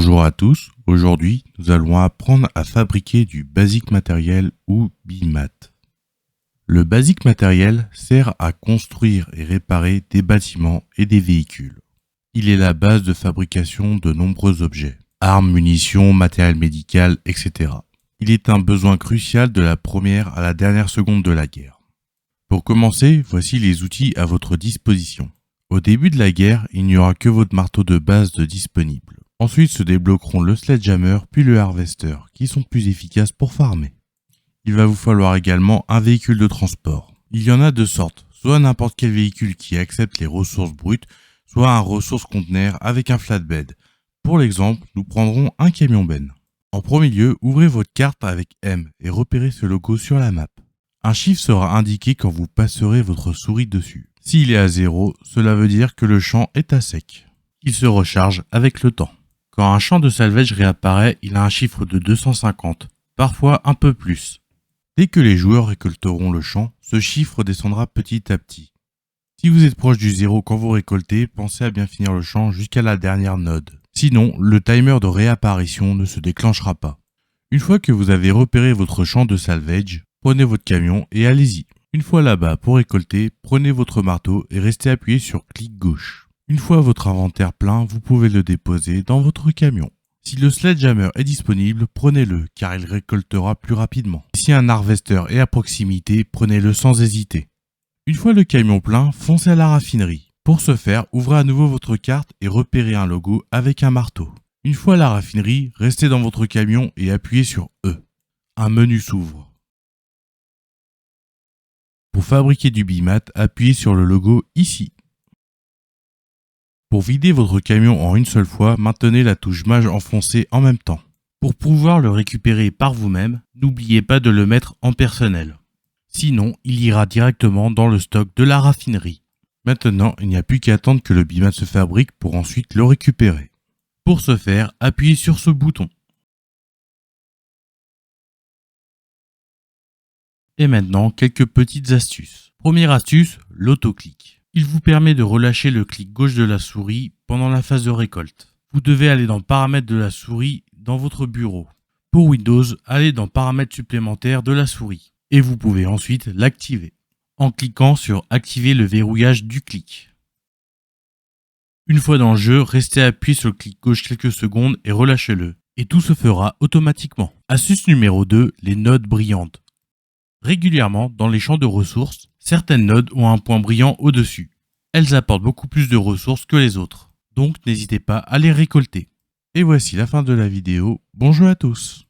Bonjour à tous, aujourd'hui nous allons apprendre à fabriquer du Basic Material ou BIMAT. Le Basic Material sert à construire et réparer des bâtiments et des véhicules. Il est la base de fabrication de nombreux objets, armes, munitions, matériel médical, etc. Il est un besoin crucial de la première à la dernière seconde de la guerre. Pour commencer, voici les outils à votre disposition. Au début de la guerre, il n'y aura que votre marteau de base de disponible. Ensuite se débloqueront le sledgehammer puis le harvester, qui sont plus efficaces pour farmer. Il va vous falloir également un véhicule de transport. Il y en a deux sortes, soit n'importe quel véhicule qui accepte les ressources brutes, soit un ressource conteneur avec un flatbed. Pour l'exemple, nous prendrons un camion benne. En premier lieu, ouvrez votre carte avec M et repérez ce logo sur la map. Un chiffre sera indiqué quand vous passerez votre souris dessus. S'il est à 0, cela veut dire que le champ est à sec. Il se recharge avec le temps. Quand un champ de salvage réapparaît, il a un chiffre de 250, parfois un peu plus. Dès que les joueurs récolteront le champ, ce chiffre descendra petit à petit. Si vous êtes proche du 0 quand vous récoltez, pensez à bien finir le champ jusqu'à la dernière node. Sinon, le timer de réapparition ne se déclenchera pas. Une fois que vous avez repéré votre champ de salvage, prenez votre camion et allez-y. Une fois là-bas pour récolter, prenez votre marteau et restez appuyé sur clic gauche. Une fois votre inventaire plein, vous pouvez le déposer dans votre camion. Si le sledgehammer est disponible, prenez-le car il récoltera plus rapidement. Si un harvester est à proximité, prenez-le sans hésiter. Une fois le camion plein, foncez à la raffinerie. Pour ce faire, ouvrez à nouveau votre carte et repérez un logo avec un marteau. Une fois à la raffinerie, restez dans votre camion et appuyez sur E. Un menu s'ouvre. Pour fabriquer du BIMAT, appuyez sur le logo ici. Pour vider votre camion en une seule fois, maintenez la touche maj enfoncée en même temps. Pour pouvoir le récupérer par vous-même, n'oubliez pas de le mettre en personnel. Sinon, il ira directement dans le stock de la raffinerie. Maintenant, il n'y a plus qu'à attendre que le BIMAT se fabrique pour ensuite le récupérer. Pour ce faire, appuyez sur ce bouton. Et maintenant, quelques petites astuces. Première astuce, l'autoclic. Il vous permet de relâcher le clic gauche de la souris pendant la phase de récolte. Vous devez aller dans Paramètres de la souris dans votre bureau. Pour Windows, allez dans Paramètres supplémentaires de la souris. Et vous pouvez ensuite l'activer en cliquant sur Activer le verrouillage du clic. Une fois dans le jeu, restez appuyé sur le clic gauche quelques secondes et relâchez-le. Et tout se fera automatiquement. Astuce numéro 2, les nodes brillantes. Régulièrement, dans les champs de ressources, certaines nodes ont un point brillant au-dessus. Elles apportent beaucoup plus de ressources que les autres. Donc n'hésitez pas à les récolter. Et voici la fin de la vidéo. Bonjour à tous.